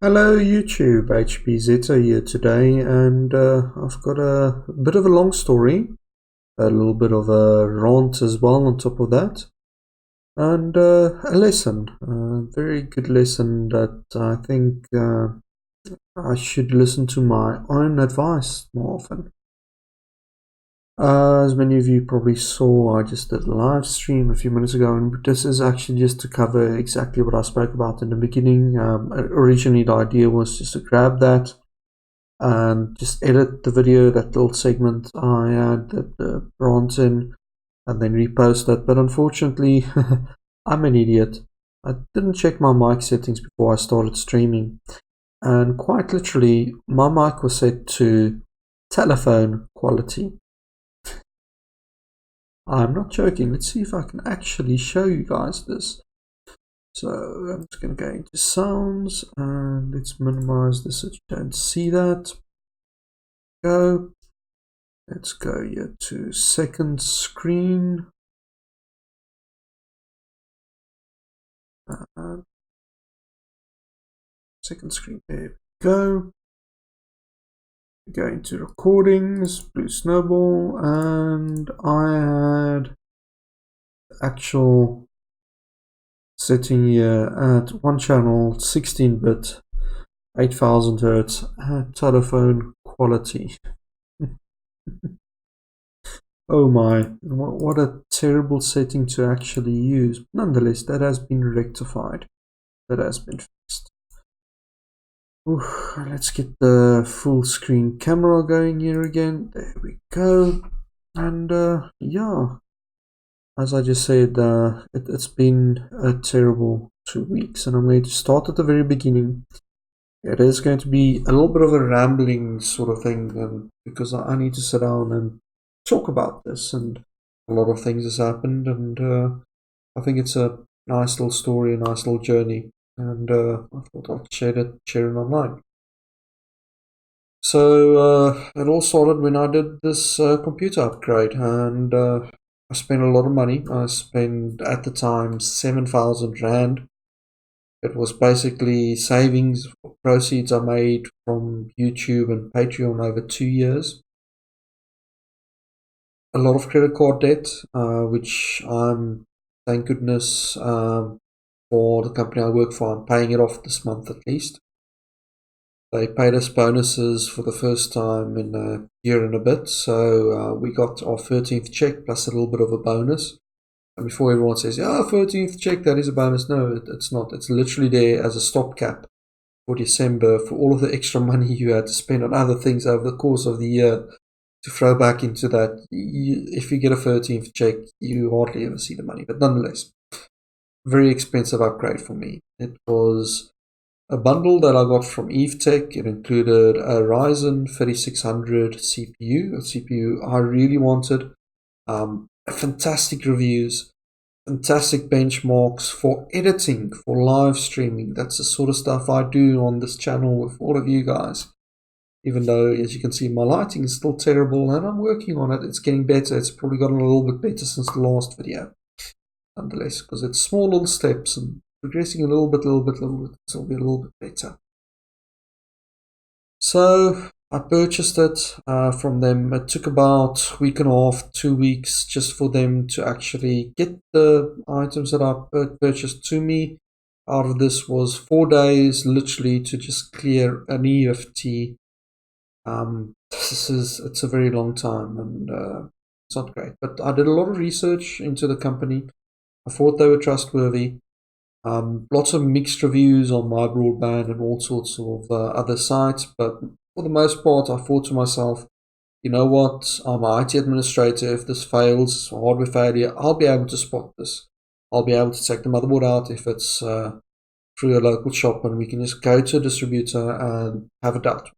Hello YouTube, HPZeta here today, and I've got a bit of a long story, a little bit of a rant as well on top of that, and a lesson, a very good lesson that I think I should listen to my own advice more often. As many of you probably saw, I just did a live stream a few minutes ago, and this is actually just to cover exactly what I spoke about in the beginning. Originally the idea was just to grab that and just edit the video, that little segment I had the rant in, and then repost that. But unfortunately, I'm an idiot. I didn't check my mic settings before I started streaming, and quite literally my mic was set to telephone quality. I'm not joking. Let's see if I can actually show you guys this. So I'm just going to go into sounds and let's minimize this so you don't see that. Go. Let's go here to second screen. Second screen, there we go. Go into recordings, Blue Snowball, and I had actual setting here at one channel, 16-bit, 8000 Hz, telephone quality. Oh my, what a terrible setting to actually use. Nonetheless, that has been rectified. That has been fixed. Let's get the full screen camera going here again. There we go. And yeah, as I just said, it's been a terrible 2 weeks, and I'm going to start at the very beginning. It is going to be a little bit of a rambling sort of thing, because I need to sit down and talk about this, and a lot of things has happened, and I think it's a nice little story, a nice little journey. And I thought I'd share it online. So it all started when I did this computer upgrade, and I spent a lot of money. I spent at the time 7,000 Rand. It was basically savings, proceeds I made from YouTube and Patreon over 2 years. A lot of credit card debt, which I'm, thank goodness, for the company I work for, I'm paying it off this month at least. They paid us bonuses for the first time in a year and a bit, so we got our 13th check plus a little bit of a bonus. And before everyone says, "Oh, 13th check, that is a bonus," no, it's not. It's literally there as a stopgap for December for all of the extra money you had to spend on other things over the course of the year to throw back into that. If you get a 13th check, you hardly ever see the money, but nonetheless. Very expensive upgrade for me. It was a bundle that I got from EveTech. It included a Ryzen 3600 CPU, a CPU I really wanted, fantastic reviews, fantastic benchmarks for editing, for live streaming. That's the sort of stuff I do on this channel with all of you guys. Even though, as you can see, my lighting is still terrible, and I'm working on it. It's getting better. It's probably gotten a little bit better since the last video. Nonetheless, because it's small little steps and progressing a little bit, it'll be a little bit better. So I purchased it from them. It took about a week and a half, 2 weeks, just for them to actually get the items that I purchased to me. Out of this was 4 days, literally, to just clear an EFT. It's a very long time, and it's not great. But I did a lot of research into the company. I thought they were trustworthy. Lots of mixed reviews on My Broadband and all sorts of other sites, but for the most part, I thought to myself, you know what, I'm an IT administrator. If this fails, hardware failure, I'll be able to spot this. I'll be able to take the motherboard out if it's through a local shop, and we can just go to a distributor and have it out.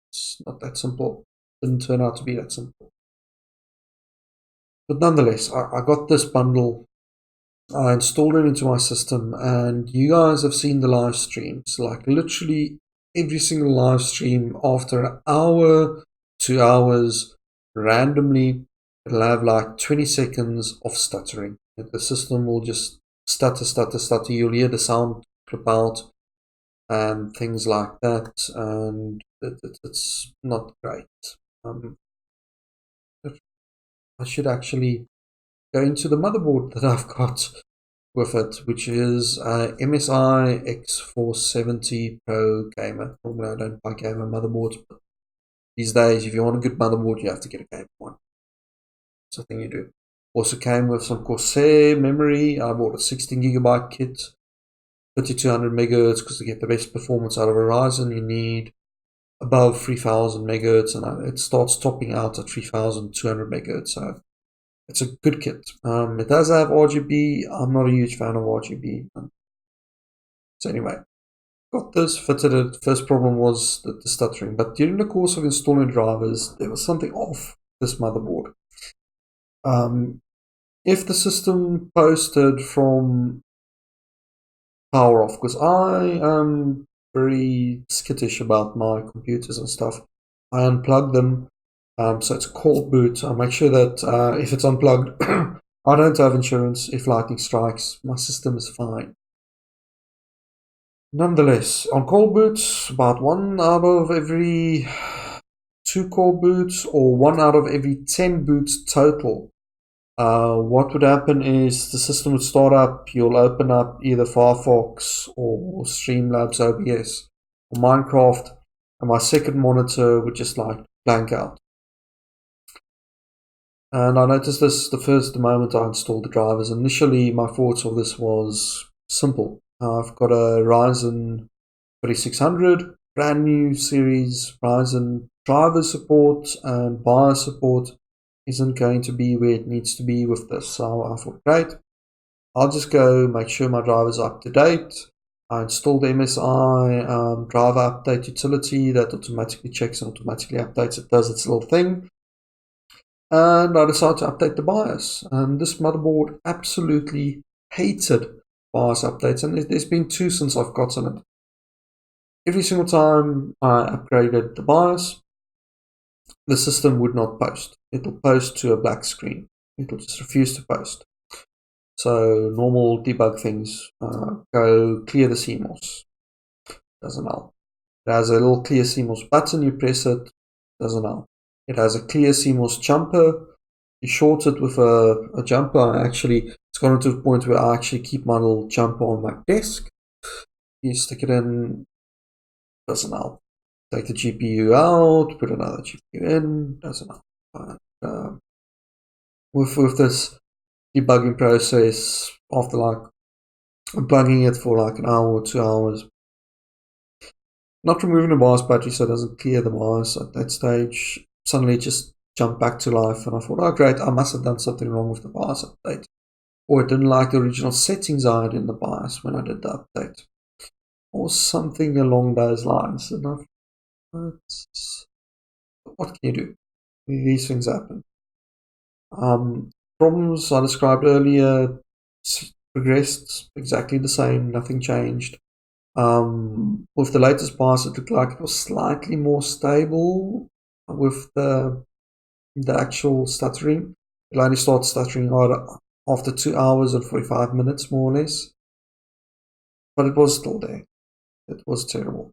It's not that simple. It didn't turn out to be that simple. But nonetheless, I got this bundle. I installed it into my system, and you guys have seen the live streams. Like literally every single live stream, after an hour, 2 hours, randomly, it'll have like 20 seconds of stuttering. The system will just stutter. You'll hear the sound clip out. and things like that, and it's not great. I should actually go into the motherboard that I've got with it, which is a MSI X470 Pro gamer. Normally I don't buy gamer motherboards, but these days if you want a good motherboard you have to get a gamer one. It's a thing you do. Also came with some Corsair memory. I bought a 16GB kit, 3200 megahertz, because to get the best performance out of a Ryzen you need above 3000 megahertz, and it starts topping out at 3200 megahertz, so it's a good kit. It does have RGB. I'm not a huge fan of RGB. So anyway, got this, fitted it. First problem was the stuttering, but during the course of installing drivers, there was something off this motherboard. If the system posted from power off, because I am very skittish about my computers and stuff, I unplug them. So it's a cold boot. I make sure that if it's unplugged, I don't have insurance. If lightning strikes, my system is fine. Nonetheless, on cold boots, about 1 out of every 2 cold boots, or 1 out of every 10 boots total, what would happen is the system would start up, you'll open up either Firefox or Streamlabs OBS or Minecraft, and my second monitor would just like blank out. And I noticed this the moment I installed the drivers. Initially, my thoughts of this was simple. I've got a Ryzen 3600, brand new series. Ryzen driver support and BIOS support isn't going to be where it needs to be with this. So I thought, great, I'll just go make sure my driver's up to date. I installed the MSI driver update utility that automatically checks and automatically updates. It does its little thing. And I decided to update the BIOS. And this motherboard absolutely hated BIOS updates. And there's been 2 since I've gotten it. Every single time I upgraded the BIOS, the system would not post. It'll post to a black screen. It'll just refuse to post. So normal debug things, go clear the CMOS. Doesn't help. It has a little clear CMOS button, you press it, doesn't help. It has a clear CMOS jumper. You short it with a jumper. It's gotten to the point where I actually keep my little jumper on my desk. You stick it in, doesn't help. Take the GPU out, put another GPU in, doesn't help. With this debugging process, after like unplugging it for like an hour or 2 hours, not removing the BIOS battery so it doesn't clear the BIOS at that stage, suddenly it just jumped back to life, and I thought, oh great, I must have done something wrong with the BIOS update, or it didn't like the original settings I had in the BIOS when I did the update, or something along those lines. And what can you do? These things happen. Problems I described earlier progressed exactly the same, nothing changed. With the latest BIOS, it looked like it was slightly more stable with the actual stuttering. It only started stuttering after 2 hours and 45 minutes, more or less. But it was still there. It was terrible.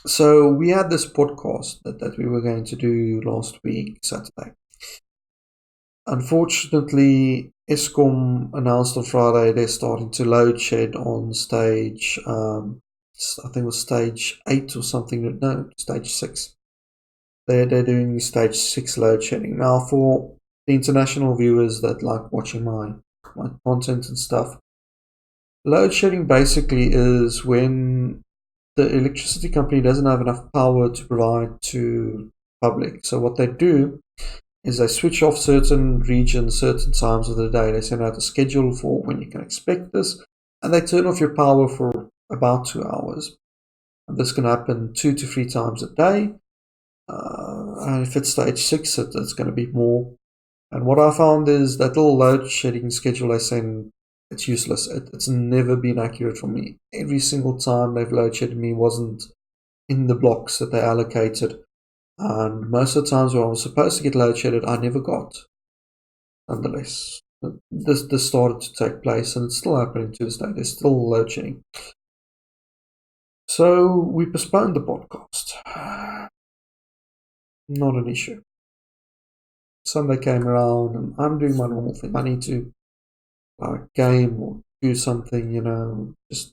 So we had this podcast that we were going to do last week, Saturday. Unfortunately, Eskom announced on Friday they're starting to load shed on stage, I think it was stage 8 or something, no, stage 6. They're doing stage 6 load shedding. Now, for the international viewers that like watching my content and stuff, load shedding basically is when the electricity company doesn't have enough power to provide to public. So what they do is they switch off certain regions, certain times of the day. They send out a schedule for when you can expect this, and they turn off your power for about 2 hours. And this can happen 2 to 3 times a day. And if it's stage 6, it's going to be more. And what I found is that little load shedding schedule they send, it's useless. It's never been accurate for me. Every single time they've load shedded me wasn't in the blocks that they allocated. And most of the times when I was supposed to get load shedded, I never got. Nonetheless, this started to take place, and it's still happening to this day. There's still load shedding. So we postponed the podcast. Not an issue. Sunday came around and I'm doing my normal thing. I need to game or do something, just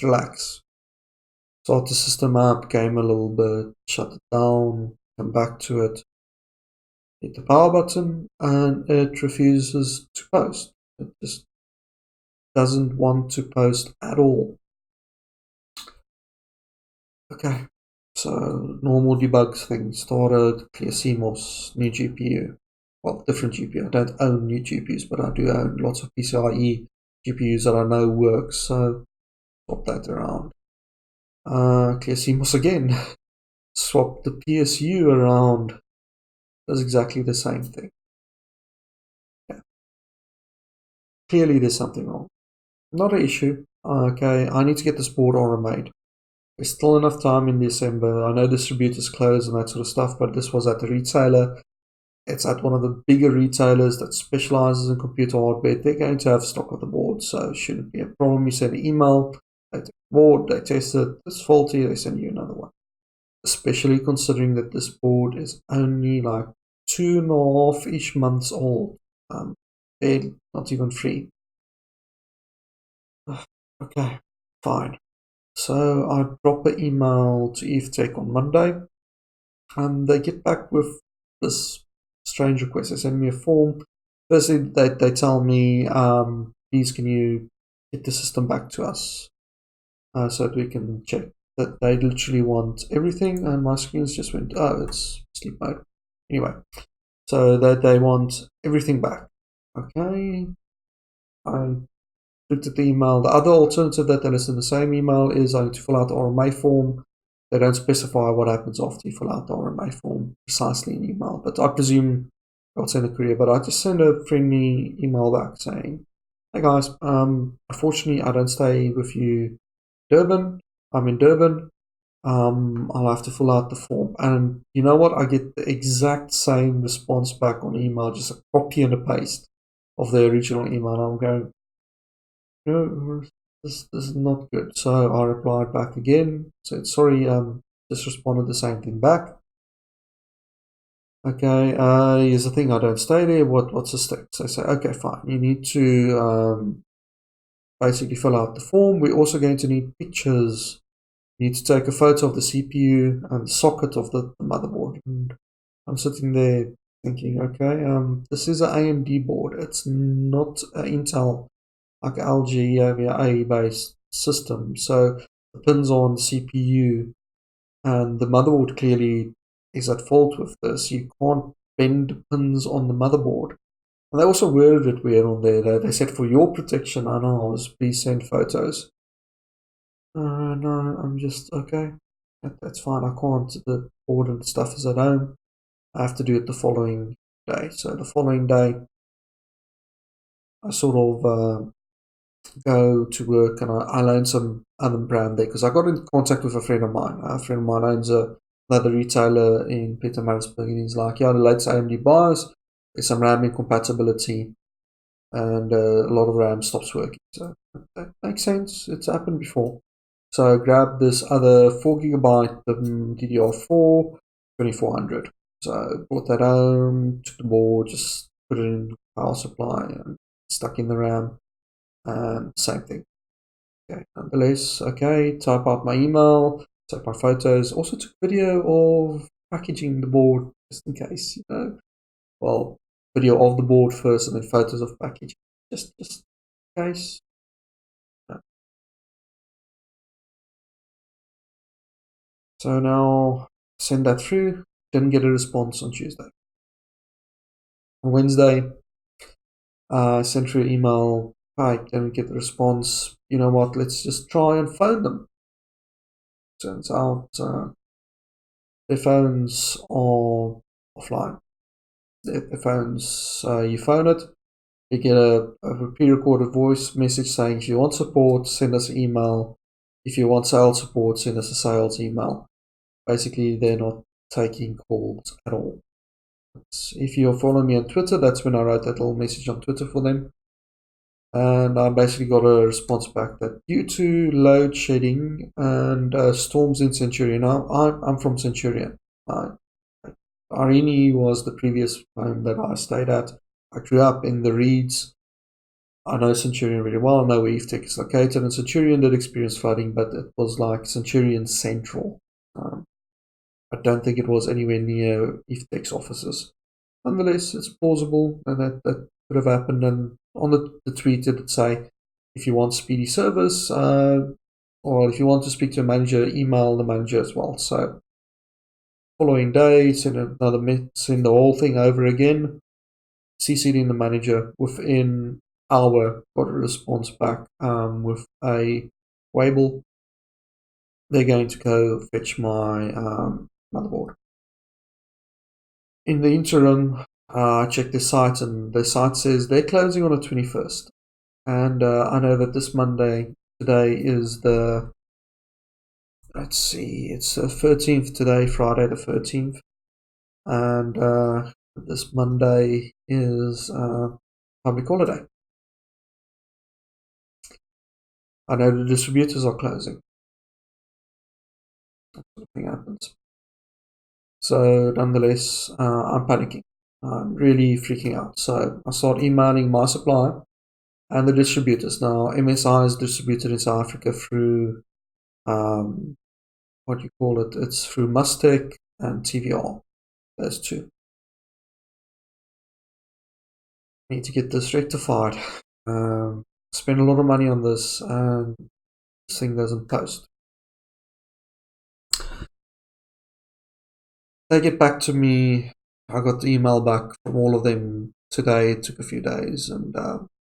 relax. Start the system up, game a little bit, shut it down, come back to it, hit the power button, and it refuses to post. It just doesn't want to post at all. Okay, so normal debug thing started, clear CMOS, new GPU. Well, different GPU. I don't own new GPUs, but I do own lots of PCIe GPUs that I know work, so swap that around. Clear CMOS again. Swap the PSU around. Does exactly the same thing. Yeah. Clearly there's something wrong. Not an issue. Okay, I need to get this board RMAed. There's still enough time in December. I know distributors close and that sort of stuff, but this was at the retailer. It's at one of the bigger retailers that specializes in computer hardware. They're going to have stock of the board, so it shouldn't be a problem. You send an email, they take the board, they test it, it's faulty, they send you another one. Especially considering that this board is only like 2.5-ish months old. Not even 3. Okay, fine. So I drop an email to EveTech on Monday, and they get back with this strange request. They send me a form. Firstly, they tell me, please can you get the system back to us so that we can check. That they literally want everything, and my screens just went, oh, it's sleep mode. Anyway, so they want everything back. Okay, I looked at the email. The other alternative that they list in the same email is I need to fill out the RMA form. They don't specify what happens after you fill out the RMA form precisely in email, but I presume I'll send a courier. But I just send a friendly email back saying, hey guys, unfortunately I don't stay with you Durban. I'm in Durban. I'll have to fill out the form. And you know what? I get the exact same response back on email, just a copy and a paste of the original email. I'm going, no, this is not good. So I replied back again, said, sorry, just responded the same thing back. Okay, here's the thing, I don't stay there. What's the steps? I say, okay, fine. You need to basically fill out the form. We're also going to need pictures. You need to take a photo of the CPU and the socket of the motherboard. And I'm sitting there thinking, okay, this is an AMD board. It's not an Intel, like LG based system. So the pins on the CPU and the motherboard clearly is at fault with this. You can't bend pins on the motherboard. And they also worded it weird on there. They said, for your protection, Anars, please send photos. No, I'm just, okay, that's fine. I can't, the board and stuff is at home. I have to do it the following day. So the following day, I sort of go to work and I loan some other brand there because I got in contact with a friend of mine. A friend of mine owns another retailer in Pietermaritzburg, and he's like, yeah, the latest AMD buyers, there's some RAM incompatibility and a lot of RAM stops working. So that makes sense. It's happened before. So I grabbed this other 4GB DDR4 2400. So I brought that home, took the board, just put it in power supply and stuck in the RAM. Same thing. Okay, nonetheless, okay, type out my email, take my photos, also took video of packaging the board just in case, well, video of the board first and then photos of packaging, just in case. So now send that through, didn't get a response on Tuesday. On Wednesday, I sent through email, hi, didn't get the response, you know what, let's just try and phone them. Turns out their phones are offline. Their phones, you phone it, you get a pre-recorded voice message saying if you want support, send us an email. If you want sales support, send us a sales email. Basically, they're not taking calls at all. If you're following me on Twitter, that's when I wrote that little message on Twitter for them. and I basically got a response back that due to load shedding and storms in Centurion. Now I'm from Centurion. Arini was the previous home that I stayed at. I grew up in the Reeds. I know Centurion really well. I know where EveTech is located, and Centurion did experience flooding, but it was like Centurion Central. I don't think it was anywhere near EveTech's offices. Nonetheless, it's plausible that could have happened. And on the tweet, it would say, if you want speedy service, or if you want to speak to a manager, email the manager as well. So, following day, send the whole thing over again. CC'd in the manager. Within hour, got a response back with a Weibull. They're going to go fetch my motherboard. In the interim, I checked the site, and the site says they're closing on the 21st. And I know that this Monday, today is the, let's see, it's the 13th today, Friday the 13th. And this Monday is public holiday. I know the distributors are closing. That sort of thing happens. So nonetheless, I'm panicking. I'm really freaking out. So I start emailing my supplier and the distributors. Now, MSI is distributed in South Africa through, what do you call it? It's through Mustech and TVR. Those two. I need to get this rectified. Spend a lot of money on this, and this thing doesn't post. They get back to me. I got the email back from all of them today. It took a few days, and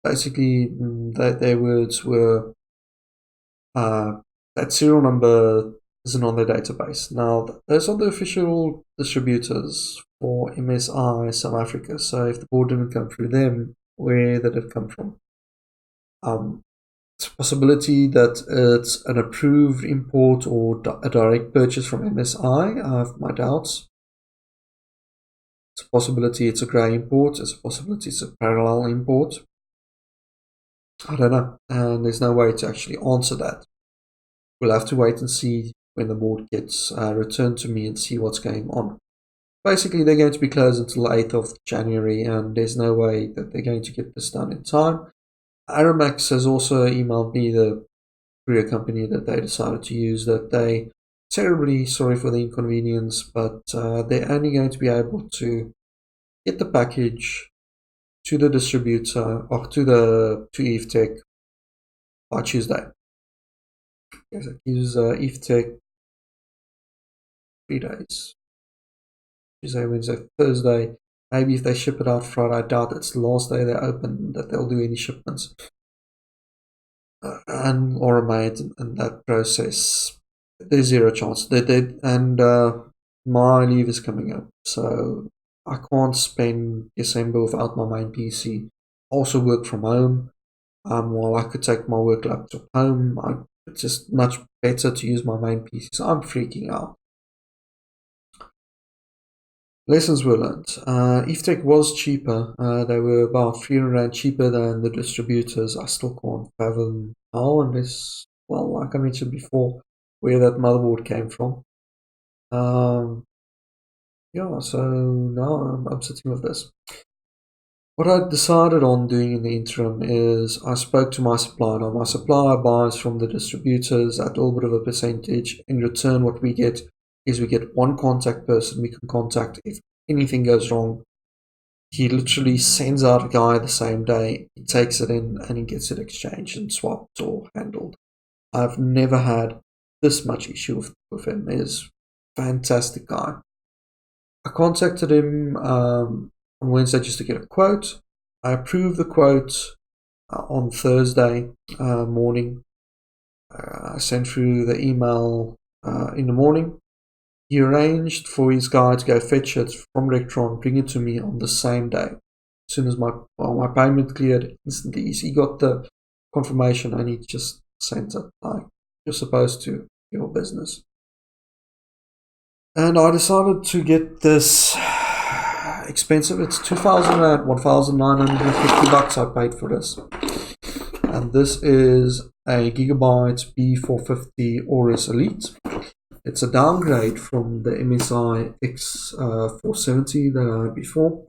basically their words were that serial number isn't on their database. Now, those are the official distributors for MSI South Africa, so if the board didn't come through them, where did it come from? It's a possibility that it's an approved import or a direct purchase from MSI. I have my doubts. It's a possibility it's a grey import. It's a possibility it's a parallel import. I don't know, and there's no way to actually answer that. We'll have to wait and see when the board gets returned to me and see what's going on. Basically, they're going to be closed until the 8th of January, and there's no way that they're going to get this done in time. RMAed has also emailed me, the courier company that they decided to use, that they terribly sorry for the inconvenience, but they're only going to be able to get the package to the distributor or to EveTech by Tuesday. Yes, it gives EveTech 3 days. Tuesday, Wednesday, Thursday. Maybe if they ship it out Friday, I doubt it's the last day they're open that they'll do any shipments. And RMAed and that process, there's zero chance. And my leave is coming up, so I can't spend December without my main PC. I also work from home. While I could take my work laptop home, it's just much better to use my main PC. So I'm freaking out. Lessons were learned. EveTech was cheaper. They were about 300 Rand cheaper than the distributors. I still can't fathom how, unless, well, like I mentioned before, where that motherboard came from. Yeah, so now I'm sitting with this. What I decided on doing in the interim is I spoke to my supplier. Now, my supplier buys from the distributors at a little bit of a percentage. In return, what we get is we get one contact person we can contact if anything goes wrong. He literally sends out a guy the same day. He takes it in and he gets it exchanged and swapped or handled. I've never had this much issue with him. He's a fantastic guy. I contacted him on Wednesday just to get a quote. I approved the quote on Thursday morning. I sent through the email in the morning. He arranged for his guy to go fetch it from Electron, bring it to me on the same day. As soon as my payment cleared, instantly he got the confirmation and he just sent it like you're supposed to, your business. And I decided to get this expensive. It's 2,000 Rand, 1,950 bucks I paid for this. and this is a Gigabyte B450 Aorus Elite. It's a downgrade from the MSI X470 that I had before.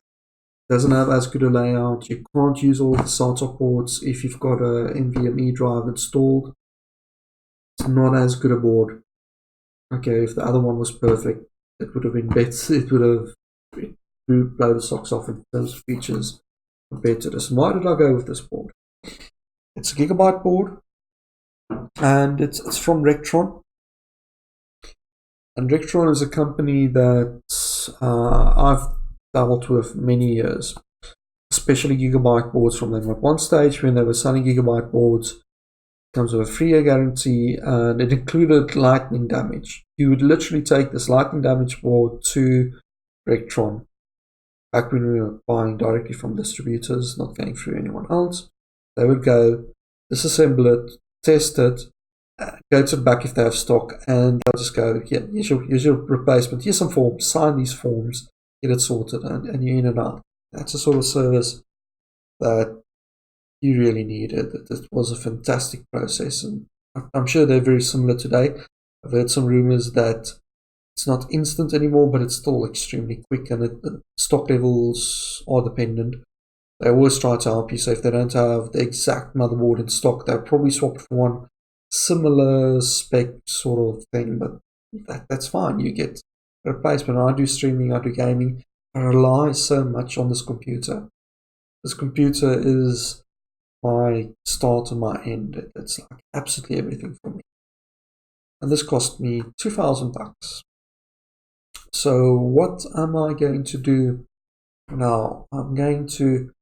Doesn't have as good a layout. You can't use all the SATA ports if you've got a NVMe drive installed. It's not as good a board. Okay, if the other one was perfect, it would have been better. It would have blown the socks off in terms of features compared to this. Why did I go with this board? It's a Gigabyte board, and it's from Rectron. And Rectron is a company that I've dealt with many years, especially Gigabyte boards from them. At one stage, when they were selling Gigabyte boards, it comes with a 3-year guarantee, and it included lightning damage. You would literally take this lightning damage board to Rectron, back when we were buying directly from distributors, not going through anyone else. They would go, disassemble it, test it, go to the back if they have stock, and they'll just go, yeah, here's your replacement, here's some forms, sign these forms, get it sorted, and you're in and out. That's the sort of service that you really needed. It was a fantastic process, and I'm sure they're very similar today. I've heard some rumors that it's not instant anymore, but it's still extremely quick, and the stock levels are dependent. They always try to help you, so if they don't have the exact motherboard in stock, they'll probably swap for one similar spec sort of thing, but that's fine. You get a replacement. I do streaming, I do gaming. I rely so much on this computer. This computer is my start and my end. It's like absolutely everything for me. And this cost me $2,000. So what am I going to do now? I'm going to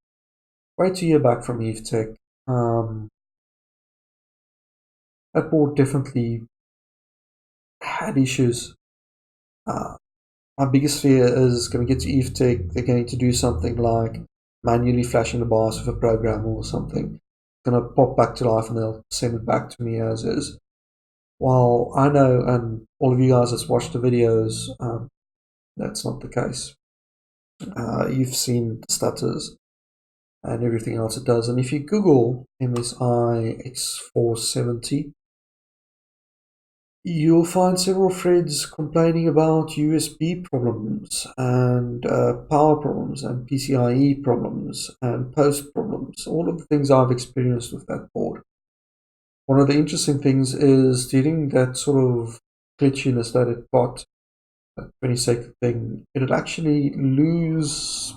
wait to hear back from EveTech. That board definitely had issues. My biggest fear is going to get to EveTech. They're going to do something like manually flashing the BIOS with a program or something. It's going to pop back to life, and they'll send it back to me as is. While I know, and all of you guys that's watched the videos, that's not the case. You've seen the stutters and everything else it does. And if you Google MSI X470, you'll find several threads complaining about USB problems and power problems and PCIe problems and post problems, all of the things I've experienced with that board. One of the interesting things is during that sort of glitchiness that it got, that 20-second thing, it'll actually lose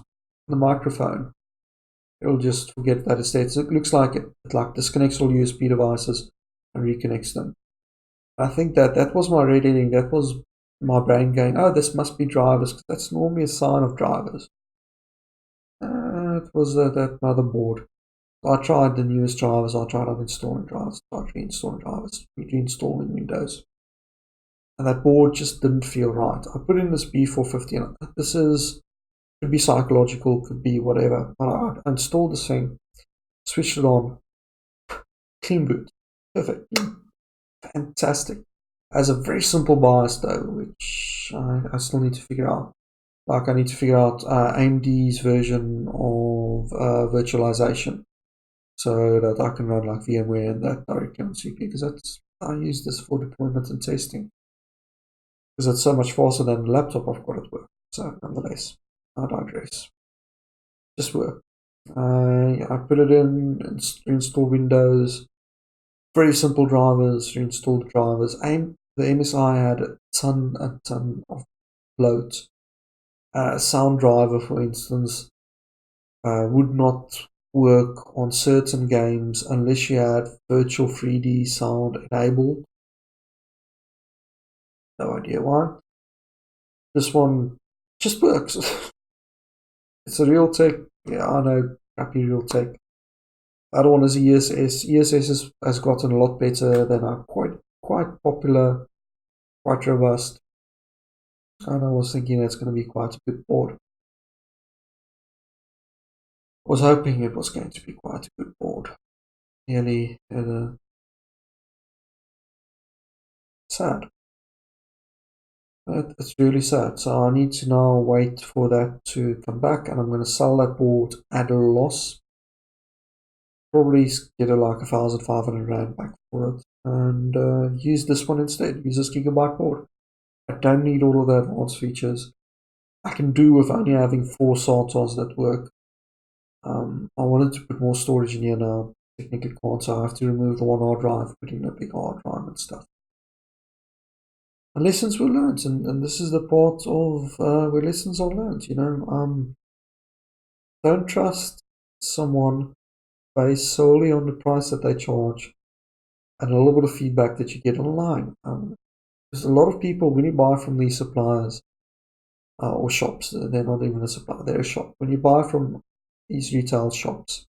the microphone. It'll just forget that it's there. It looks like it like disconnects all USB devices and reconnects them. I think that was my red herring. That was my brain going, oh, this must be drivers, because that's normally a sign of drivers. It was that motherboard. I tried the newest drivers. I tried uninstalling drivers. I tried reinstalling drivers, reinstalling Windows. And that board just didn't feel right. I put in this B450, and this could be psychological, could be whatever. But I installed this thing, switched it on, clean boot. Perfect. Fantastic. As a very simple BIOS though, which I still need to figure out. Like I need to figure out AMD's version of virtualization, so that I can run like VMware and that directly on CPU, because I use this for deployment and testing, because it's so much faster than the laptop I've got at work. So nonetheless, I digress. Just work. I put it in, install Windows. Very simple drivers, reinstalled drivers. The MSI had a ton of bloat. Sound driver, for instance, would not work on certain games unless you had virtual 3D sound enabled. No idea why. This one just works. It's a Realtek. Yeah, I know, crappy Realtek. The other one is ESS. ESS has gotten a lot better. They're now quite popular, quite robust. And I was thinking that's going to be quite a good board. I was hoping it was going to be quite a good board. Really sad. It's really sad. So I need to now wait for that to come back, and I'm going to sell that board at a loss. probably get like 1,500 Rand back for it and use this one instead. Use this gigabyte board. I don't need all of the advanced features. I can do with only having 4 SATAs that work. I wanted to put more storage in here now. Technically can't, so I have to remove the one hard drive, put in a big hard drive and stuff. And lessons were learned, and this is the part of where lessons are learned, you know. Don't trust someone based solely on the price that they charge and a little bit of feedback that you get online. There's a lot of people, when you buy from these suppliers or shops, they're not even a supplier, they're a shop. When you buy from these retail shops,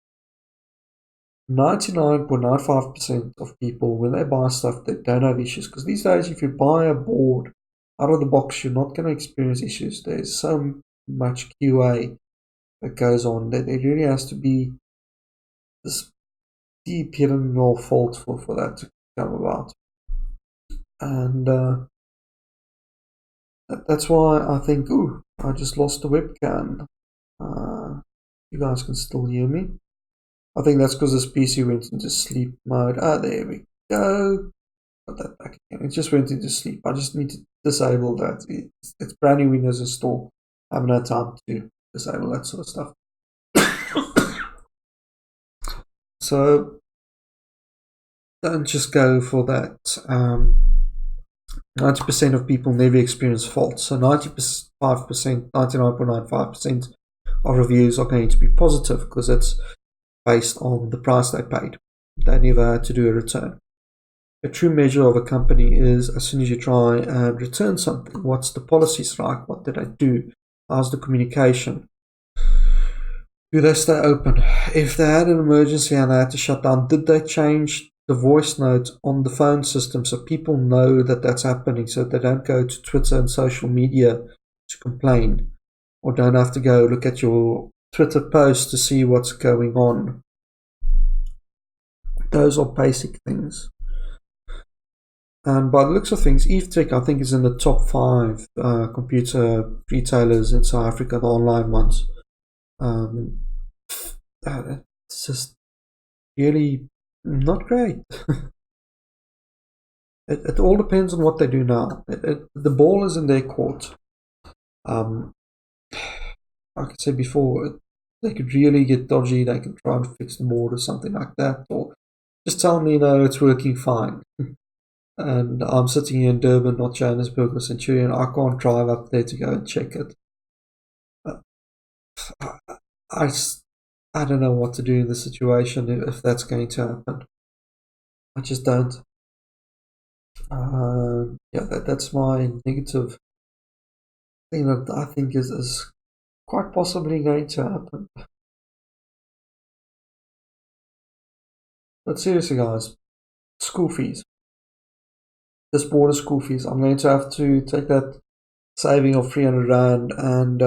99.95% of people, when they buy stuff, they don't have issues. Because these days, if you buy a board out of the box, you're not going to experience issues. There's so much QA that goes on that it really has to be this deep hidden no fault for that to come about. And that's why I think, ooh, I just lost the webcam. You guys can still hear me. I think that's because this PC went into sleep mode. There we go. Got that back again. It just went into sleep. I just need to disable that. It's brand new Windows install. I haven't had time to disable that sort of stuff. So don't just go for that. 90% of people never experience faults. So 95%, 99.95% of reviews are going to be positive because it's based on the price they paid. They never had to do a return. A true measure of a company is as soon as you try and return something, what's the policy strike? What did I do? How's the communication? Do they stay open? If they had an emergency and they had to shut down, did they change the voice note on the phone system so people know that that's happening, so they don't go to Twitter and social media to complain, or don't have to go look at your Twitter post to see what's going on? Those are basic things. And by the looks of things, EveTech, I think, is in the top 5 computer retailers in South Africa, the online ones. It's just really not great. It all depends on what they do now. The ball is in their court. Like I said before, they could really get dodgy. They can try and fix the board or something like that, or just tell me, no, it's working fine. And I'm sitting here in Durban, not Johannesburg or Centurion. I can't drive up there to go and check it. I don't know what to do in this situation if that's going to happen. I just don't. Yeah, that's my negative thing that I think is quite possibly going to happen. But seriously, guys, school fees. This board is school fees. I'm going to have to take that saving of 300 Rand and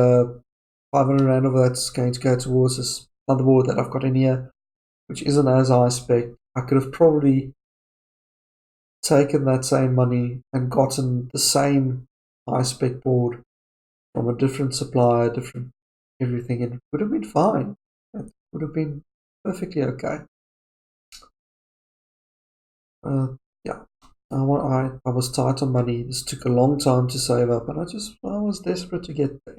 500 Rand of that's going to go towards this motherboard that I've got in here, which isn't as high spec. I could have probably taken that same money and gotten the same high spec board from a different supplier, different everything, and it would have been fine. It would have been perfectly okay. Yeah. I was tight on money. This took a long time to save up, and I was desperate to get there.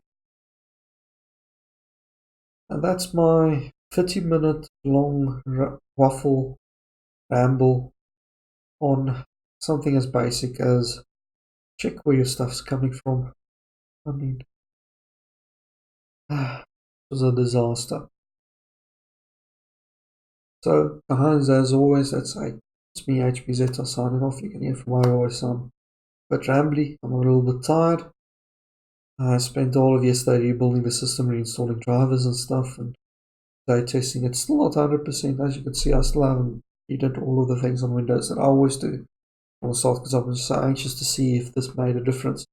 And that's my 30-minute long waffle ramble on something as basic as check where your stuff's coming from. I mean, it was a disaster. So, guys, as always, it's me, HBZ, signing off. You can hear from my voice. I'm a bit rambly. I'm a little bit tired. I spent all of yesterday rebuilding the system, reinstalling drivers and stuff, and day testing. It's still not 100%. As you can see, I still haven't redid all of the things on Windows that I always do on the start because I was so anxious to see if this made a difference.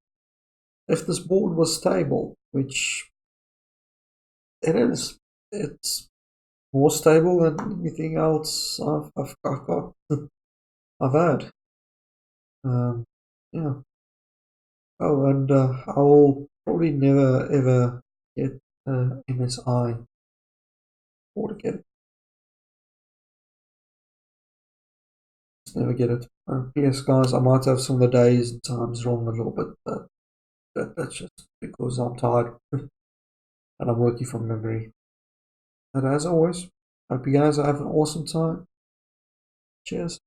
If this board was stable, which it is, it's more stable than anything else I've got. I've had. Yeah. Oh, and I will probably never ever get MSI board again. Just never get it. Yes, guys, I might have some of the days and times wrong a little bit, but that's just because I'm tired and I'm working from memory. But as always, hope you guys have an awesome time. Cheers.